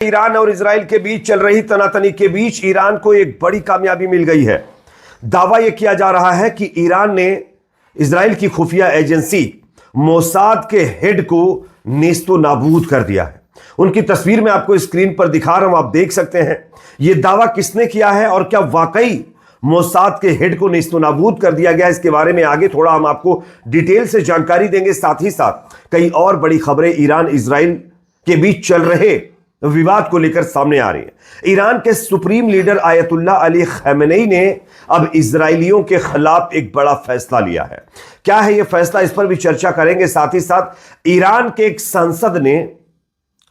Iran और Israel के बीच चल रही तनातनी के बीच ईरान को एक बड़ी कामयाबी मिल गई है। दावा यह किया जा रहा है कि ईरान ने इजराइल की खुफिया एजेंसी मोसाद के हेड को नेस्तो नाबूद कर दिया है। उनकी तस्वीर मैं आपको स्क्रीन पर दिखा रहा हूं, आप देख सकते हैं। यह दावा किसने किया है और क्या वाकई मोसाद के हेड को नेस्तो नाबूद कर दिया गया, इसके बारे में आगे थोड़ा हम आपको डिटेल से जानकारी देंगे। साथ ही साथ कई और बड़ी खबरें ईरान इजराइल के बीच चल रहे विवाद को लेकर सामने आ रही है। ईरान के सुप्रीम लीडर आयतुल्लाह अली खamenei ने अब इजरायलियों के खिलाफ एक बड़ा फैसला लिया है। क्या है यह फैसला, इस पर भी चर्चा करेंगे। साथ ही साथ ईरान के एक सांसद ने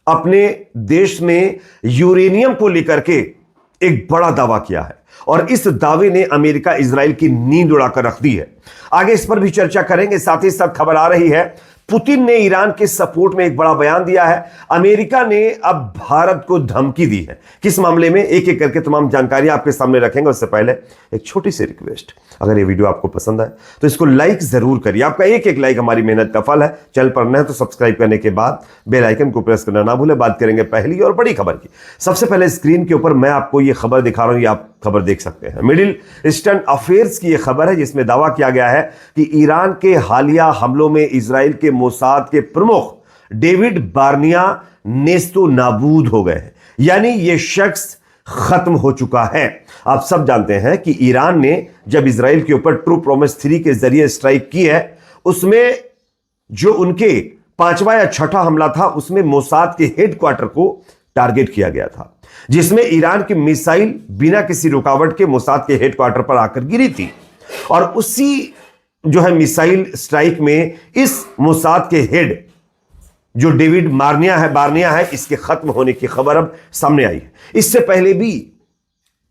अपने देश में यूरेनियम को लेकर के एक बड़ा दावा किया है और इस दावे ने अमेरिका इजराइल की नींद उड़ाकर रख दी है। आगे इस पर भी चर्चा करेंगे। साथ ही साथ खबर आ रही है पुतिन ने ईरान के सपोर्ट में एक बड़ा बयान दिया है। अमेरिका ने अब भारत को धमकी दी है। किस मामले में, एक एक करके तमाम जानकारी आपके सामने रखेंगे। उससे पहले एक छोटी सी रिक्वेस्ट, अगर ये वीडियो आपको पसंद आए तो इसको लाइक जरूर करिए। आपका एक एक लाइक हमारी मेहनत का फल है। चैनल पर नए तो सब्सक्राइब करने के बाद बेल आइकन को प्रेस करना ना भूलें। बात करेंगे पहली और बड़ी खबर की। सबसे पहले स्क्रीन के ऊपर मैं आपको ये खबर दिखा रहा हूं, ये आप खबर देख सकते हैं। मिडिल ईस्टर्न अफेयर्स की यह खबर है जिसमें दावा किया गया है कि ईरान के हालिया हमलों में इजराइल के मोसाद के प्रमुख डेविड बार्निया नेस्तो नाबूद हो गए हैं, यानी यह शख्स खत्म हो चुका है। आप सब जानते हैं कि ईरान ने जब इजराइल के ऊपर ट्रू प्रॉमिस 3 के जरिए स्ट्राइक की है, उसमें जो उनके 5वां या 6ठा हमला था उसमें मोसाद के हेडक्वार्टर को टारगेट किया गया था, जिसमें ईरान की मिसाइल बिना किसी रुकावट के मोसाद के हेडक्वार्टर पर आकर गिरी थी। और उसी जो है मिसाइल स्ट्राइक में इस मोसाद के हेड जो डेविड बार्निया है, इसके खत्म होने की खबर अब सामने आई है। इससे पहले भी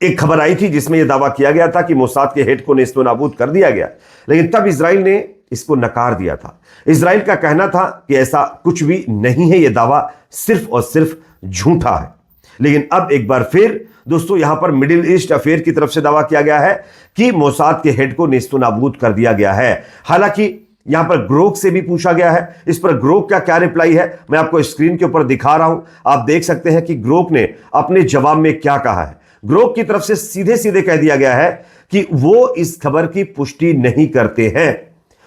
एक खबर आई थी जिसमें यह दावा किया गया था कि मोसाद के हेड को नेस्तो नाबूद कर दिया गया, लेकिन तब इजराइल ने इसको नकार दिया था। इजराइल का कहना था कि ऐसा कुछ भी नहीं है, यह दावा सिर्फ और सिर्फ झूठा है। लेकिन अब एक बार फिर दोस्तों यहां पर मिडिल ईस्ट अफेयर की तरफ से दावा किया गया है कि मोसाद के हेड को नेस्तो नाबूद कर दिया गया है। हालांकि यहां पर ग्रोक से भी पूछा गया है। इस पर ग्रोक का क्या रिप्लाई है मैं आपको स्क्रीन के ऊपर दिखा रहा हूं। आप देख सकते हैं कि ग्रोक ने अपने जवाब में क्या कहा है। ग्रोक की तरफ से सीधे सीधे कह दिया गया है कि वो इस खबर की पुष्टि नहीं करते हैं।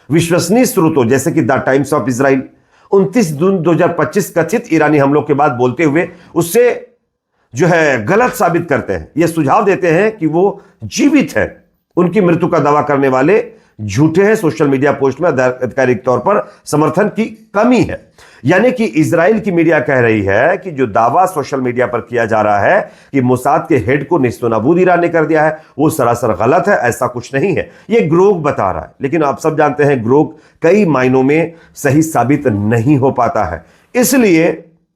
विश्वसनीय स्रोतों जैसे कि द टाइम्स ऑफ इजराइल 29 जून 2025 कथित ईरानी हमलों के बाद बोलते हुए उससे जो है गलत साबित करते हैं। यह सुझाव देते हैं कि वो जीवित हैं। उनकी मृत्यु का दावा करने वाले झूठे हैं। सोशल मीडिया पोस्ट में आधिकारिक तौर पर समर्थन की कमी है। यानी कि इजराइल की मीडिया कह रही है कि जो दावा सोशल मीडिया पर किया जा रहा है कि मोसाद के हेड को नेस्तनाबूद ईरान ने कर दिया है, वो सरासर गलत है। ऐसा कुछ नहीं है, यह ग्रोक बता रहा है। लेकिन आप सब जानते हैं ग्रोक कई मायनों में सही साबित नहीं हो पाता है। इसलिए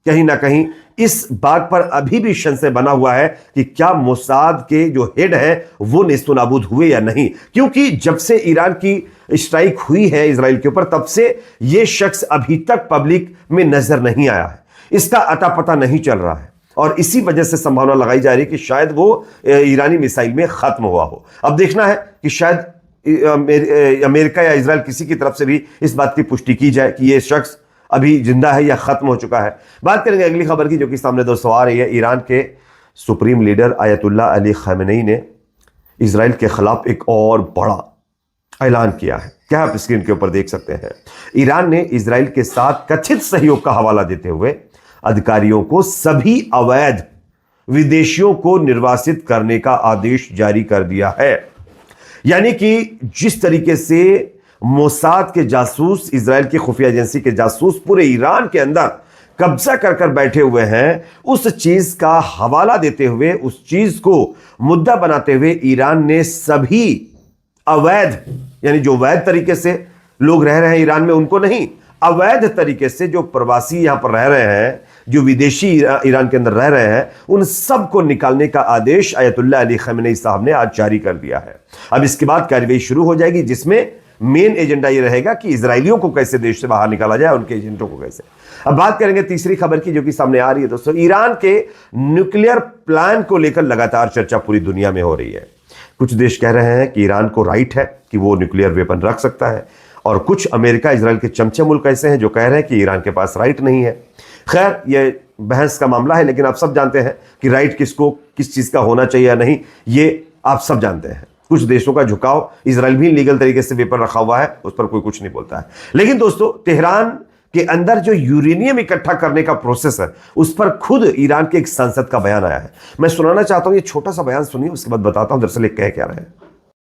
कहीं ना कहीं इस बात पर अभी भी संशय बना हुआ है कि क्या मोसाद के जो हेड है वो नेस्तनाबूद हुए या नहीं, क्योंकि जब से ईरान की स्ट्राइक हुई है इजराइल के ऊपर तब से यह शख्स अभी तक पब्लिक में नजर नहीं आया है। इसका अता पता नहीं चल रहा है और इसी वजह से संभावना लगाई जा रही है कि शायद वो ईरानी मिसाइल में खत्म हुआ हो। अब देखना है कि शायद अमेरिका या इजराइल किसी की तरफ से भी इस बात की पुष्टि की जाए कि यह शख्स अभी जिंदा है या खत्म हो चुका है। बात करेंगे अगली खबर की जो कि सामने दोस्तों आ रही है। ईरान के सुप्रीम लीडर आयतुल्लाह अली खamenei ने इजराइल के खिलाफ एक और बड़ा ऐलान किया है। क्या आप स्क्रीन के ऊपर देख सकते हैं। ईरान ने इजराइल के साथ कथित सहयोग का हवाला देते हुए अधिकारियों को सभी अवैध विदेशियों को निर्वासित करने का आदेश जारी कर दिया है। यानी कि जिस तरीके से मोसाद के जासूस, इजराइल की खुफिया एजेंसी के जासूस पूरे ईरान के अंदर कब्जा कर कर बैठे हुए हैं, उस चीज का हवाला देते हुए, उस चीज को मुद्दा बनाते हुए ईरान ने सभी अवैध, यानी जो वैध तरीके से लोग रह रहे हैं ईरान में उनको नहीं, अवैध तरीके से जो प्रवासी यहां पर रह रहे हैं, जो विदेशी ईरान के अंदर रह रहे हैं, उन सब को निकालने का आदेश आयतुल्लाह अली खamenei साहब ने आज जारी कर दिया है। अब इसके बाद कार्रवाई शुरू हो जाएगी जिसमें मेन एजेंडा यह रहेगा कि इजरायलियों को कैसे देश से बाहर निकाला जाए, उनके एजेंटों को कैसे। अब बात करेंगे तीसरी खबर की जो कि सामने आ रही है दोस्तों। ईरान के न्यूक्लियर प्लान को लेकर लगातार चर्चा पूरी दुनिया में हो रही है। कुछ देश कह रहे हैं कि ईरान को राइट है कि वो न्यूक्लियर वेपन रख सकता है और कुछ अमेरिका इजराइल के चमचे मुल्क ऐसे हैं जो कह रहे हैं कि ईरान के पास राइट नहीं है। खैर ये बहस का मामला है, लेकिन आप सब जानते हैं कि राइट किसको किस चीज का होना चाहिए या नहीं, ये आप सब जानते हैं। कुछ देशों का झुकाव, इजराइल भी लीगल तरीके से वेपन रखा हुआ है, उस पर कोई कुछ नहीं बोलता है। लेकिन दोस्तों, तेहरान के अंदर जो यूरेनियम इकट्ठा करने का प्रोसेस है, उस पर खुद ईरान के एक सांसद का बयान आया है। मैं सुनाना चाहता हूं, ये छोटा सा बयान सुनिए, उसके बाद बताता हूं दरअसल कह क्या रहे हैं।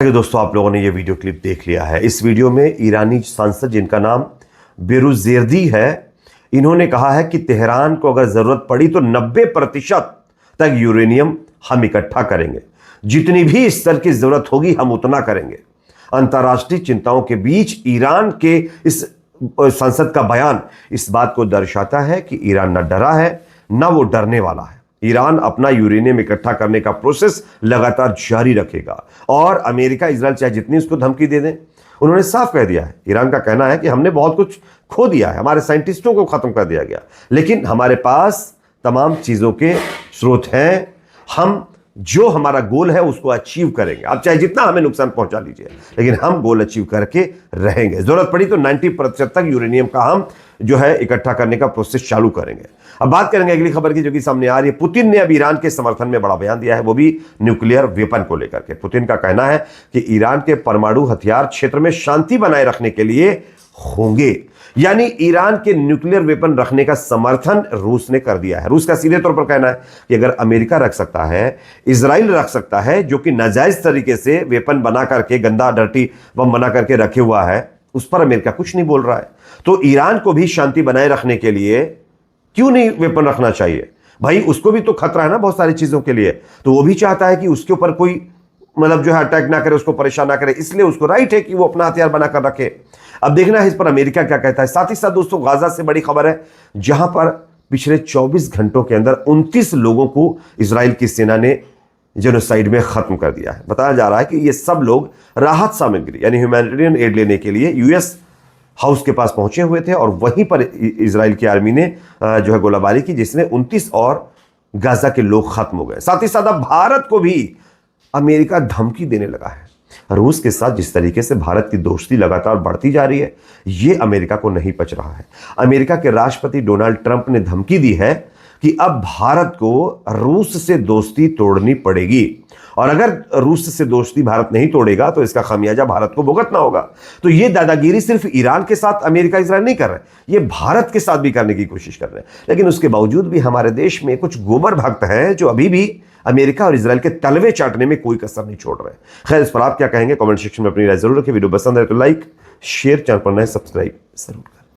दोस्तों, आप लोगों ने ये वीडियो क्लिप देख लिया है। इस वीडियो में ईरानी सांसद जिनका नाम बेरुजेर्दी है, इन्होंने कहा है कि तेहरान को अगर जरूरत पड़ी तो 90% तक यूरेनियम हम इकट्ठा करेंगे, जितनी भी स्तर की जरूरत होगी हम उतना करेंगे। अंतर्राष्ट्रीय चिंताओं के बीच ईरान के इस संसद का बयान इस बात को दर्शाता है कि ईरान न डरा है, न वो डरने वाला है। ईरान अपना यूरेनियम इकट्ठा करने का प्रोसेस लगातार जारी रखेगा और अमेरिका इजराइल चाहे जितनी उसको धमकी दे दें, उन्होंने साफ कह दिया है। ईरान का कहना है कि हमने बहुत कुछ खो दिया है, हमारे साइंटिस्टों को खत्म कर दिया गया, लेकिन हमारे पास तमाम चीजों के स्रोत हैं, हम जो हमारा गोल है उसको अचीव करेंगे। आप चाहे जितना हमें नुकसान पहुंचा लीजिए, लेकिन हम गोल अचीव करके रहेंगे। जरूरत पड़ी तो 90% तक यूरेनियम का हम जो है इकट्ठा करने का प्रोसेस चालू करेंगे। अब बात करेंगे अगली खबर की, जो कि सामने आ रही है। पुतिन ने अब ईरान के समर्थन में बड़ा बयान दिया है, वो भी न्यूक्लियर वेपन को लेकर के। पुतिन का कहना है कि ईरान के परमाणु हथियार क्षेत्र में शांति बनाए रखने के लिए होंगे, यानी ईरान के न्यूक्लियर वेपन रखने का समर्थन रूस ने कर दिया है। रूस का सीधे तौर पर कहना है कि अगर अमेरिका रख सकता है, इजराइल रख सकता है, जो कि नाजायज तरीके से वेपन बना करके, गंदा डर्टी बम बना करके रखे हुआ है, उस पर अमेरिका कुछ नहीं बोल रहा है, तो ईरान को भी शांति बनाए रखने के लिए क्यों नहीं वेपन रखना चाहिए? भाई उसको भी तो खतरा है ना बहुत सारी चीजों के लिए, तो वो भी चाहता है कि उसके ऊपर कोई मतलब जो है अटैक ना करे, उसको परेशान ना करे, इसलिए उसको राइट है कि वो अपना हथियार बनाकर रखे। अब देखना है इस पर अमेरिका क्या कहता है। साथ ही साथ दोस्तों, गाजा से बड़ी खबर है, जहां पर पिछले 24 घंटों के अंदर 29 लोगों को इजराइल की सेना ने जेनोसाइड में खत्म कर दिया है। बताया जा रहा है कि ये सब लोग राहत सामग्री यानी ह्यूमैनिटेरियन एड लेने के लिए यूएस हाउस के पास पहुंचे हुए थे और वहीं पर इजराइल की आर्मी ने जो है गोलाबारी की, जिसमें 29 और गाजा के लोग खत्म हो गए। साथ ही साथ अब भारत को भी अमेरिका धमकी देने लगा है। रूस के साथ जिस तरीके से भारत की दोस्ती लगातार बढ़ती जा रही है, ये अमेरिका को नहीं पच रहा है। अमेरिका के राष्ट्रपति डोनाल्ड ट्रंप ने धमकी दी है कि अब भारत को रूस से दोस्ती तोड़नी पड़ेगी, और अगर रूस से दोस्ती भारत नहीं तोड़ेगा तो इसका खामियाजा भारत को भुगतना होगा। तो ये दादागिरी सिर्फ ईरान के साथ अमेरिका इजराइल नहीं कर रहे, ये भारत के साथ भी करने की कोशिश कर रहे हैं। लेकिन उसके बावजूद भी हमारे देश में कुछ गोबर भक्त हैं जो अभी भी अमेरिका और इजराइल के तलवे चाटने में कोई कसर नहीं छोड़ रहे। खैर, इस पर आप क्या कहेंगे कमेंट सेक्शन में अपनी राय जरूर रखें। वीडियो पसंद है तो लाइक शेयर, चैनल पर नए सब्सक्राइब जरूर करें।